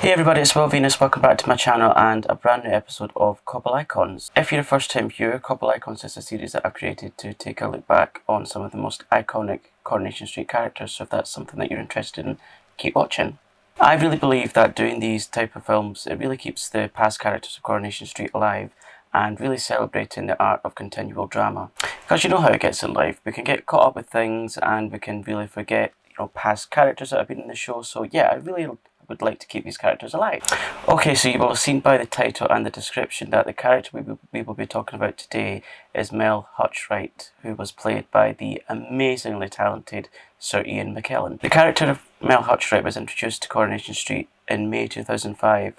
Hey everybody, it's Will Venus, welcome back to my channel and a brand new episode of Cobble Icons. If you're a first time viewer, Cobble Icons is a series that I've created to take a look back on some of the most iconic Coronation Street characters, so if that's something that you're interested in, keep watching. I really believe that doing these type of films, it really keeps the past characters of Coronation Street alive and really celebrating the art of continual drama. Because you know how it gets in life, we can get caught up with things and we can really forget past characters that have been in the show, so yeah, I really would like to keep these characters alive. Okay, so you will have seen by the title and the description that the character we will be talking about today is Mel Hutchwright, who was played by the amazingly talented Sir Ian McKellen. The character of Mel Hutchwright was introduced to Coronation Street in May 2005,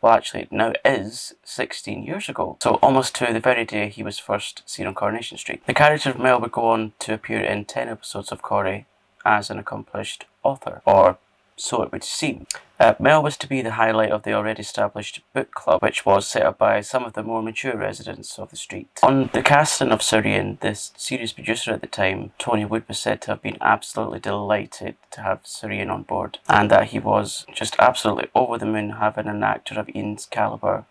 actually it now is 16 years ago. So almost to the very day he was first seen on Coronation Street. The character of Mel would go on to appear in 10 episodes of Corrie as an accomplished author, or so it would seem. Mel was to be the highlight of the already established book club, which was set up by some of the more mature residents of the street. On the casting of Sir Ian, the series producer at the time, Tony Wood, was said to have been absolutely delighted to have Sir Ian on board, and that he was just absolutely over the moon having an actor of Ian's calibre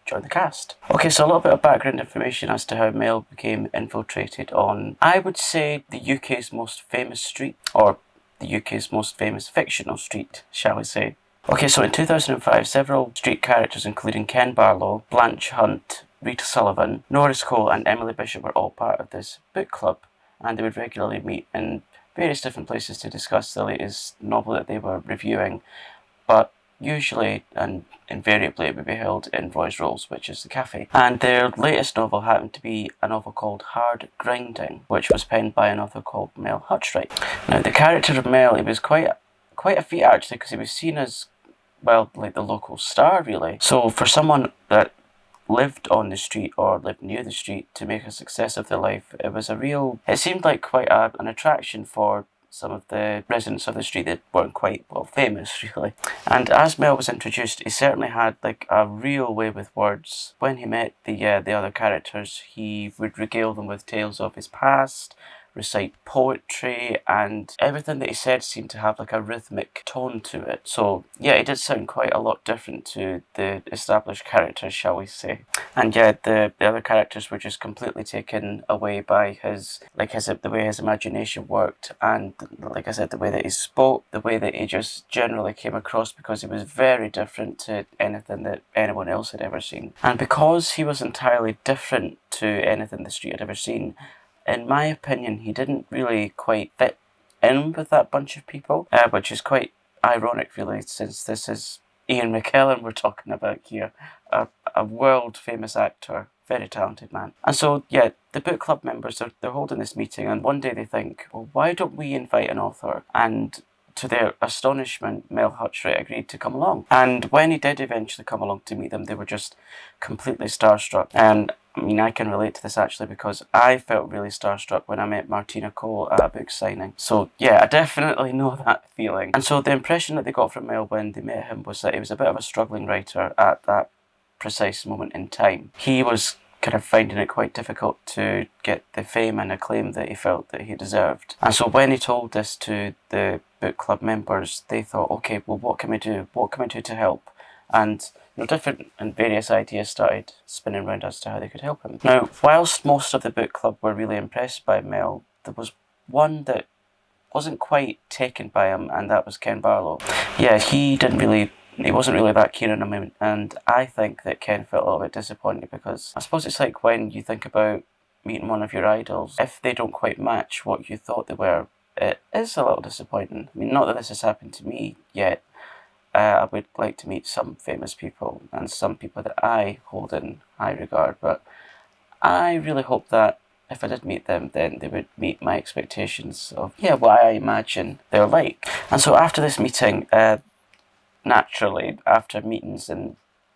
join the cast. Okay, so a little bit of background information as to how Mel became infiltrated on, I would say, the UK's most famous street, or the UK's most famous fictional street, shall we say. Okay, so in 2005, several street characters including Ken Barlow, Blanche Hunt, Rita Sullivan, Norris Cole and Emily Bishop were all part of this book club, and they would regularly meet in various different places to discuss the latest novel that they were reviewing, but usually and invariably it would be held in Roy's Rolls, which is the cafe. And their latest novel happened to be a novel called Hard Grinding, which was penned by an author called Mel Hutchwright. Now the character of Mel, he was quite a feat actually, because he was seen as, well, like the local star really. So for someone that lived on the street or lived near the street to make a success of their life, it seemed like quite an attraction for some of the residents of the street that weren't quite well famous really. And as Mel was introduced, he certainly had like a real way with words. When he met the other characters, he would regale them with tales of his past, recite poetry, and everything that he said seemed to have like a rhythmic tone to it. So yeah, it did sound quite a lot different to the established characters, shall we say. And yeah, the other characters were just completely taken away by the way his imagination worked, and like I said, the way that he spoke, the way that he just generally came across, because he was very different to anything that anyone else had ever seen. And because he was entirely different to anything the street had ever seen, in my opinion, he didn't really quite fit in with that bunch of people, which is quite ironic really, since this is Ian McKellen we're talking about here, a world famous actor, very talented man. And so yeah, the book club members, they're holding this meeting, and one day they think, well, why don't we invite an author? And to their astonishment, Mel Hutchwright agreed to come along. And when he did eventually come along to meet them, they were just completely starstruck. And I mean, I can relate to this actually, because I felt really starstruck when I met Martina Cole at a book signing. So yeah, I definitely know that feeling. And so the impression that they got from Mel when they met him was that he was a bit of a struggling writer at that precise moment in time. He was kind of finding it quite difficult to get the fame and acclaim that he felt that he deserved. And so when he told this to the book club members, they thought, okay, well, what can we do? What can we do to help? And different and various ideas started spinning around as to how they could help him. Now, whilst most of the book club were really impressed by Mel, there was one that wasn't quite taken by him, and that was Ken Barlow. Yeah, he wasn't really that keen on him, and I think that Ken felt a little bit disappointed, because I suppose it's like when you think about meeting one of your idols, if they don't quite match what you thought they were, it is a little disappointing. I mean, not that this has happened to me yet. I would like to meet some famous people and some people that I hold in high regard, but I really hope that if I did meet them, then they would meet my expectations of, yeah, what I imagine they're like. And so after this meeting, naturally, after meetings and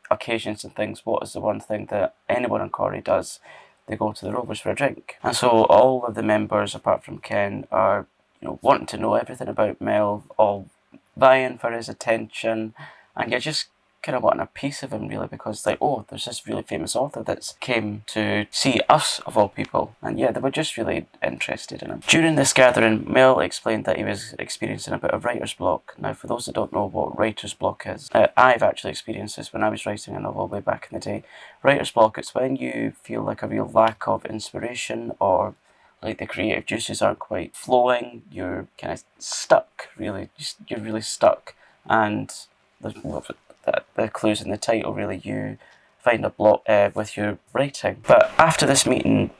occasions and things, what is the one thing that anyone in Corrie does? They go to the Rovers for a drink. And so all of the members, apart from Ken, are wanting to know everything about Mel, all vying for his attention, and you're just kind of wanting a piece of him, really, because like, oh, there's this really famous author that's came to see us, of all people, and yeah, they were just really interested in him. During this gathering, Mel explained that he was experiencing a bit of writer's block. Now, for those that don't know what writer's block is, I've actually experienced this when I was writing a novel way back in the day. Writer's block, it's when you feel like a real lack of inspiration, or like the creative juices aren't quite flowing, you're kind of stuck, really. You're really stuck, and the clues in the title, really, you find a block with your writing. But after this meeting,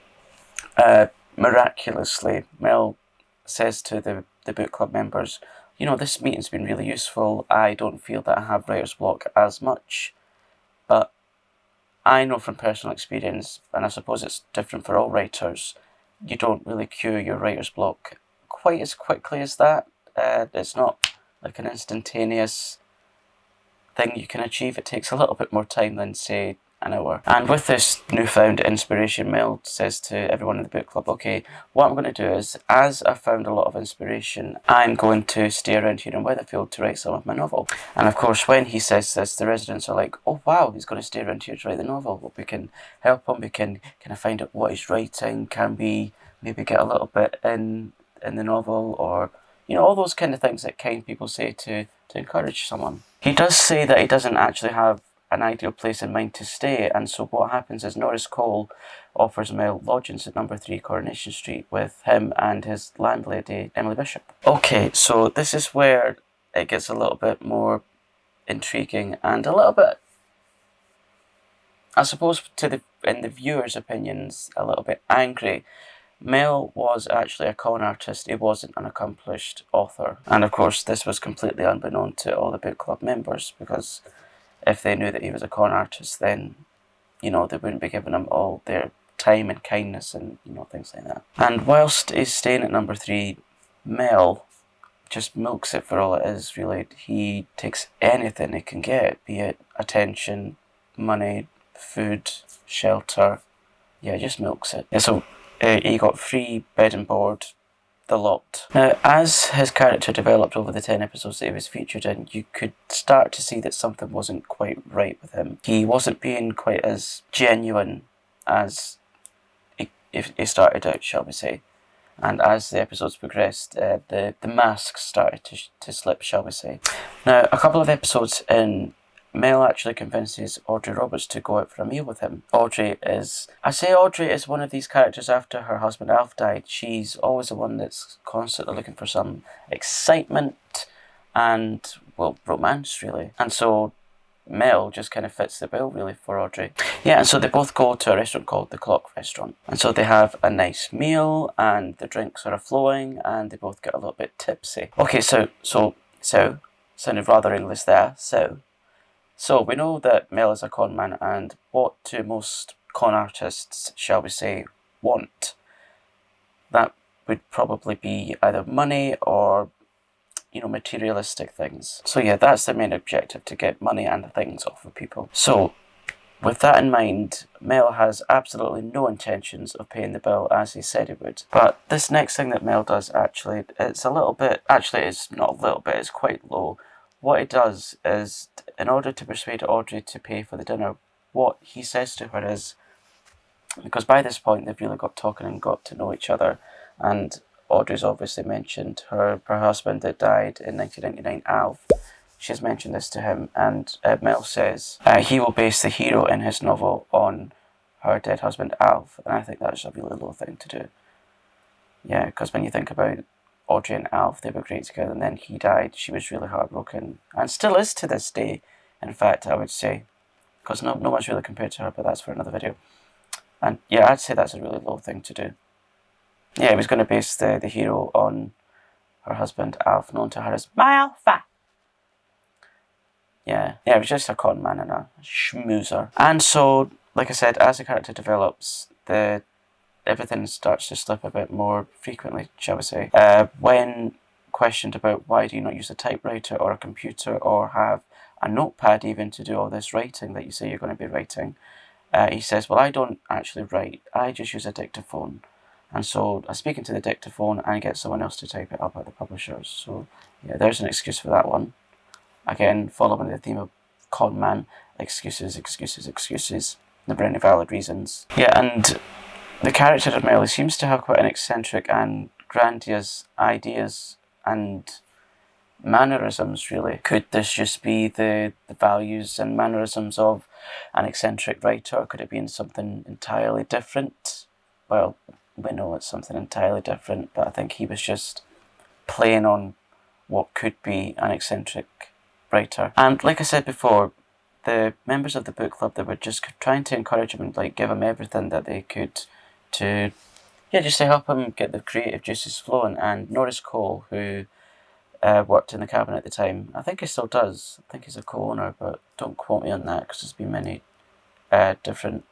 miraculously, Mel says to the book club members, you know, this meeting's been really useful. I don't feel that I have writer's block as much, but I know from personal experience, and I suppose it's different for all writers, you don't really cure your writer's block quite as quickly as that. It's not like an instantaneous thing you can achieve. It takes a little bit more time than, say, an hour. And with this newfound inspiration, Mel says to everyone in the book club, okay, what I'm going to do is, as I've found a lot of inspiration, I'm going to stay around here in Weatherfield to write some of my novel. And of course, when he says this, the residents are like, oh wow, he's going to stay around here to write the novel. Well, we can help him, we can kind of find out what he's writing, can we maybe get a little bit in the novel, or, you know, all those kind of things that kind people say to encourage someone. He does say that he doesn't actually have an ideal place in mind to stay, and so what happens is Norris Cole offers Mel lodgings at number 3 Coronation Street with him and his landlady Emily Bishop. Okay, so this is where it gets a little bit more intriguing and a little bit, I suppose, in the viewer's opinions, a little bit angry. Mel was actually a con artist, he wasn't an accomplished author. And of course this was completely unbeknown to all the book club members, because if they knew that he was a con artist, then, you know, they wouldn't be giving him all their time and kindness and, you know, things like that. And whilst he's staying at number 3, Mel just milks it for all it is, really. He takes anything he can get, be it attention, money, food, shelter. Yeah, just milks it. Yeah, so he got free bed and board, the lot. Now, as his character developed over the 10 episodes that he was featured in, you could start to see that something wasn't quite right with him. He wasn't being quite as genuine as he started out, shall we say. And as the episodes progressed, the mask started to slip, shall we say. Now, a couple of episodes in, Mel actually convinces Audrey Roberts to go out for a meal with him. Audrey is one of these characters after her husband Alf died. She's always the one that's constantly looking for some excitement and, well, romance, really. And so Mel just kind of fits the bill, really, for Audrey. Yeah, and so they both go to a restaurant called the Clock Restaurant. And so they have a nice meal, and the drinks are flowing, and they both get a little bit tipsy. Okay, so sounded rather English there, So we know that Mel is a con man, and what do most con artists, shall we say, want? That would probably be either money or, you know, materialistic things. So yeah, that's their main objective, to get money and things off of people. So with that in mind, Mel has absolutely no intentions of paying the bill as he said he would. But this next thing that Mel does, actually, it's a little bit, actually it's not a little bit, it's quite low. What he does is, in order to persuade Audrey to pay for the dinner, what he says to her is, because by this point they've really got talking and got to know each other, and Audrey's obviously mentioned her husband that died in 1999, Alf. She's mentioned this to him, and Mel says he will base the hero in his novel on her dead husband Alf, and I think that's a really low thing to do. Yeah, because when you think about Audrey and Alf, they were great together, and then he died. She was really heartbroken, and still is to this day, in fact, I would say, because no one's really compared to her, but that's for another video. And yeah, I'd say that's a really low thing to do. Yeah, he was going to base the hero on her husband Alf, known to her as my Alpha. Yeah, it was just a con man and a schmoozer. And so, like I said, as the character develops, everything starts to slip a bit more frequently, shall we say. When questioned about why do you not use a typewriter or a computer or have a notepad even to do all this writing that you say you're going to be writing, he says, well, I don't actually write, I just use a dictaphone. And so I'm speaking to the dictaphone and I get someone else to type it up at the publishers. So yeah, there's an excuse for that one. Again, following the theme of con man, excuses, never any valid reasons. Yeah, and the character of Mel seems to have quite an eccentric and grandiose ideas and mannerisms, really. Could this just be the values and mannerisms of an eccentric writer? Could it be in something entirely different? Well, we know it's something entirely different, but I think he was just playing on what could be an eccentric writer. And like I said before, the members of the book club, they were just trying to encourage him and like give him everything that they could to, yeah, just to help him get the creative juices flowing. And Norris Cole, who worked in the cabin at the time, I think he still does. I think he's a co-owner, but don't quote me on that because there's been many different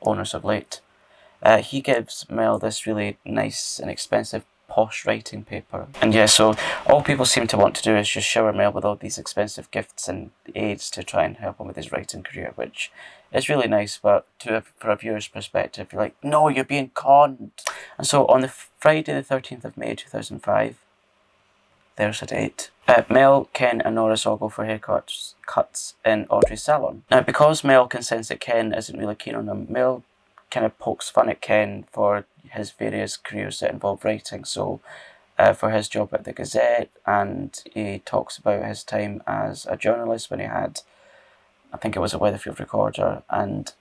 owners of late. He gives Mel this really nice and expensive posh writing paper. And yeah, so all people seem to want to do is just shower Mel with all these expensive gifts and aids to try and help him with his writing career, which is really nice, but for a viewer's perspective, you're like, no, you're being conned. And so on the Friday the 13th of May 2005, there's a date. Mel, Ken and Norris all go for haircuts in Audrey's salon. Now, because Mel can sense that Ken isn't really keen on him, Mel kind of pokes fun at Ken for his various careers that involve writing. So for his job at the Gazette, and he talks about his time as a journalist when he had, I think it was a Weatherfield Recorder, and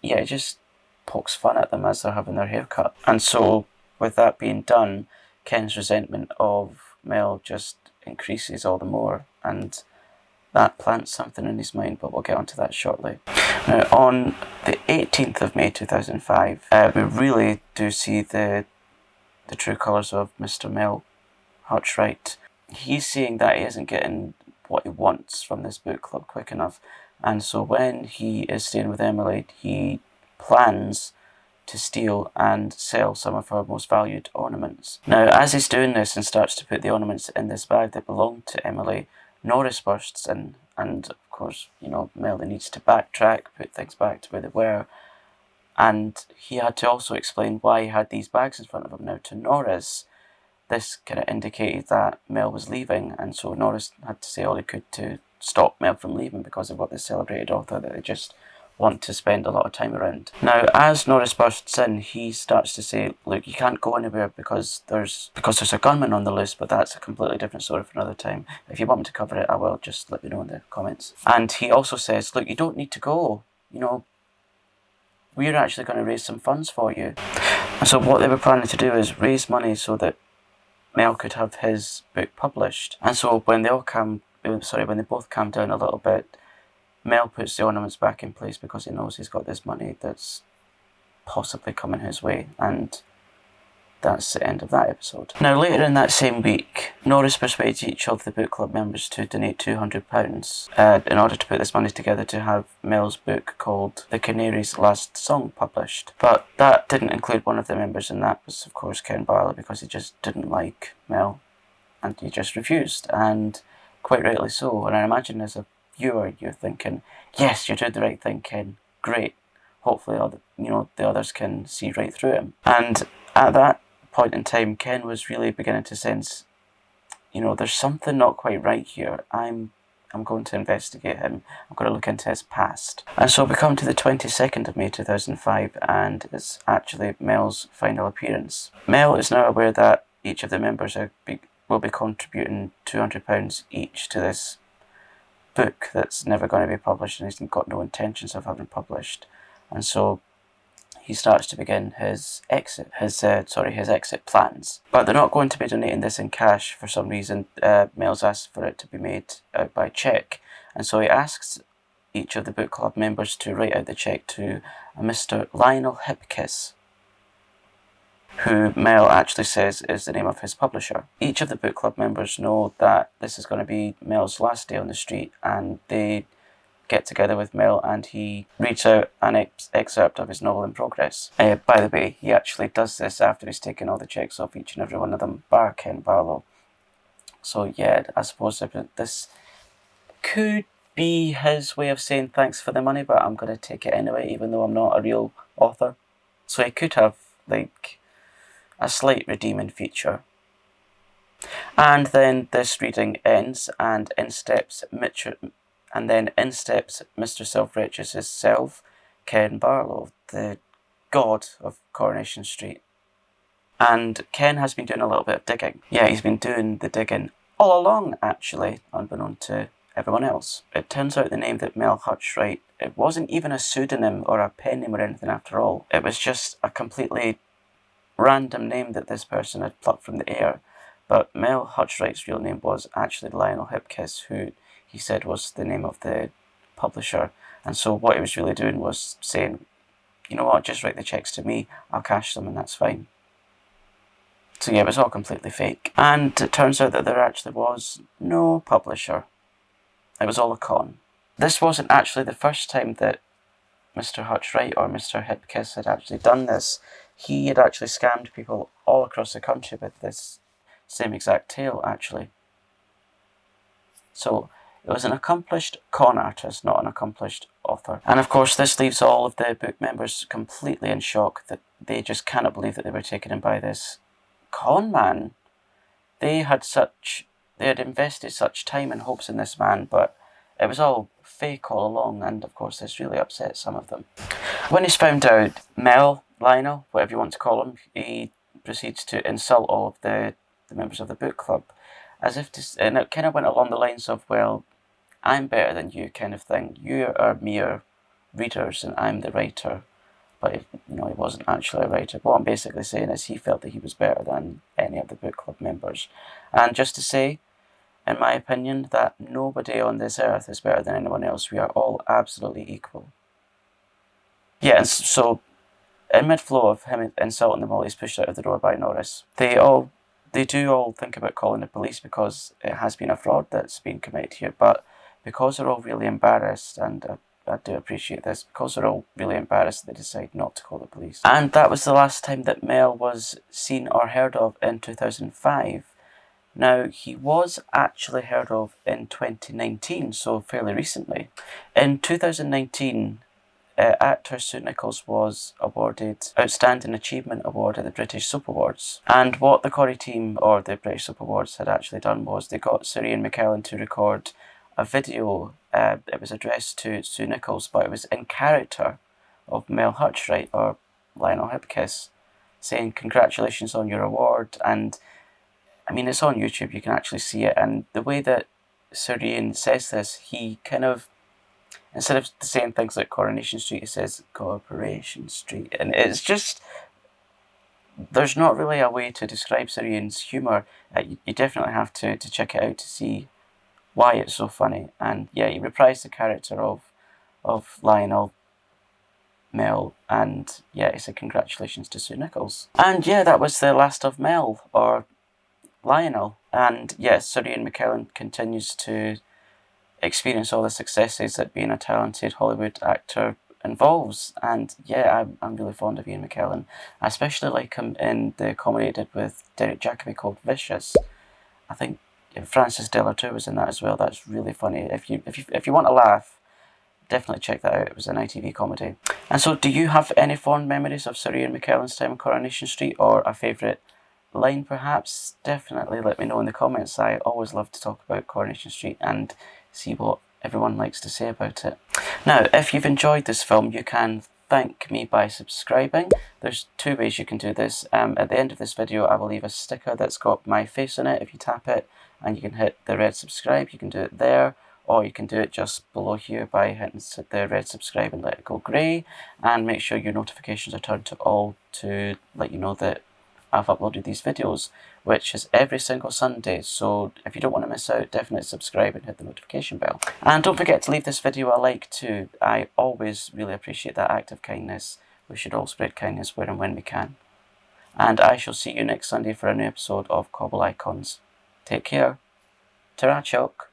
yeah, he just pokes fun at them as they're having their haircut. And so with that being done, Ken's resentment of Mel just increases all the more, and that plants something in his mind, but we'll get onto that shortly. Now, on the 18th of May 2005, we really do see the true colours of Mr. Mel Hutchwright. He's seeing that he isn't getting what he wants from this book club quick enough, and so when he is staying with Emily, he plans to steal and sell some of her most valued ornaments. Now, as he's doing this and starts to put the ornaments in this bag that belonged to Emily, Norris bursts in, and of course, you know, Mel needs to backtrack, put things back to where they were, and he had to also explain why he had these bags in front of him. Now, to Norris, this kind of indicated that Mel was leaving, and so Norris had to say all he could to stop Mel from leaving because of what the celebrated author that they just want to spend a lot of time around. Now, as Norris bursts in, he starts to say, look, you can't go anywhere because there's a gunman on the loose, but that's a completely different story for another time. If you want me to cover it, I will. Just let me know in the comments. And he also says, look, you don't need to go. You know, we're actually going to raise some funds for you. And so what they were planning to do is raise money so that Mel could have his book published. And so when they both calm down a little bit, Mel puts the ornaments back in place because he knows he's got this money that's possibly coming his way, and that's the end of that episode. Now, later in that same week, Norris persuades each of the book club members to donate £200 in order to put this money together to have Mel's book called The Canary's Last Song published. But that didn't include one of the members, and that was, of course, Ken Barlow, because he just didn't like Mel, and he just refused, and quite rightly so. And I imagine as a viewer, you're thinking, yes, you're doing the right thing, Ken. Great. Hopefully, the others can see right through him. And at that point in time, Ken was really beginning to sense, there's something not quite right here. I'm going to investigate him. I'm going to look into his past. And so we come to the 22nd of May 2005, and it's actually Mel's final appearance. Mel is now aware that each of the members will be contributing £200 each to this book that's never going to be published, and he's got no intentions of having published. And so he starts to begin his exit plans. But they're not going to be donating this in cash for some reason. Mel's asked for it to be made out by cheque, and so he asks each of the book club members to write out the cheque to a Mr. Lionel Hipkiss, who Mel actually says is the name of his publisher. Each of the book club members know that this is going to be Mel's last day on the street, and they get together with Mel and he reads out an excerpt of his novel in progress. By the way, he actually does this after he's taken all the checks off each and every one of them, bar Ken Barlow. So yeah, I suppose this could be his way of saying thanks for the money, but I'm going to take it anyway, even though I'm not a real author. So he could have, a slight redeeming feature. And then this reading ends, and in steps And then in steps Mr. Self-Righteous's self, Ken Barlow, the god of Coronation Street. And Ken has been doing a little bit of digging. Yeah, he's been doing the digging all along, actually, unbeknown to everyone else. It turns out the name that Mel Hutchwright, it wasn't even a pseudonym or a pen name or anything after all. It was just a completely random name that this person had plucked from the air. But Mel Hutchwright's real name was actually Lionel Hipkiss, who he said was the name of the publisher. And so what he was really doing was saying, you know what, just write the checks to me, I'll cash them and that's fine. So yeah, it was all completely fake. And it turns out that there actually was no publisher. It was all a con. This wasn't actually the first time that Mr. Hutchwright or Mr. Hipkiss had actually done this. He had actually scammed people all across the country with this same exact tale, actually. So it was an accomplished con artist, not an accomplished author. And of course, this leaves all of the book members completely in shock that they just cannot believe that they were taken in by this con man. They had invested such time and hopes in this man, but it was all fake all along, and of course this really upset some of them. When he's found out, Lionel, whatever you want to call him, he proceeds to insult all of the members of the book club, as if and it kind of went along the lines of, well, I'm better than you kind of thing. You are mere readers and I'm the writer. But he wasn't actually a writer. What I'm basically saying is he felt that he was better than any of the book club members. And just to say, in my opinion, that nobody on this earth is better than anyone else. We are all absolutely equal. Yeah, and so in mid-flow of him insulting them all, he's pushed out of the door by Norris. They do all think about calling the police because it has been a fraud that's been committed here, but because they're all really embarrassed, and I do appreciate this, because they're all really embarrassed, they decide not to call the police. And that was the last time that Mel was seen or heard of in 2005. Now, he was actually heard of in 2019, so fairly recently. In 2019, actor Sue Nichols was awarded Outstanding Achievement Award at the British Soap Awards. And what the Corrie team, or the British Soap Awards, had actually done was they got Sir Ian McKellen to record a video. It was addressed to Sue Nichols, but it was in character of Mel Hutchwright, or Lionel Hipkiss, saying congratulations on your award. And I mean, it's on YouTube, you can actually see it. And the way that Sir Ian says this, he kind of, instead of saying things like Coronation Street, he says Corporation Street. And it's just, there's not really a way to describe Sir Ian's humour. You definitely have to check it out to see why it's so funny. And yeah, he reprised the character of Lionel, Mel, and yeah, he said congratulations to Sue Nichols. And yeah, that was the last of Mel, or Lionel. And yes, Sir Ian McKellen continues to experience all the successes that being a talented Hollywood actor involves. And yeah, I'm really fond of Ian McKellen. I especially like him in the comedy he did with Derek Jacobi called Vicious. I think Francis Delatour was in that as well. That's really funny. If you want to laugh, definitely check that out. It was an ITV comedy. And so, do you have any fond memories of Sir Ian McKellen's time on Coronation Street, or a favourite line perhaps? Definitely let me know in the comments. I always love to talk about Coronation Street and see what everyone likes to say about it. Now, if you've enjoyed this film, you can thank me by subscribing. There's two ways you can do this. At the end of this video, I will leave a sticker that's got my face on it. If you tap it and you can hit the red subscribe, you can do it there, or you can do it just below here by hitting the red subscribe and let it go grey, and make sure your notifications are turned to all to let you know that I've uploaded these videos, which is every single Sunday. So if you don't want to miss out, definitely subscribe and hit the notification bell. And don't forget to leave this video a like too. I always really appreciate that act of kindness. We should all spread kindness where and when we can. And I shall see you next Sunday for a new episode of Cobble Icons. Take care. Ta-ra, Chuck.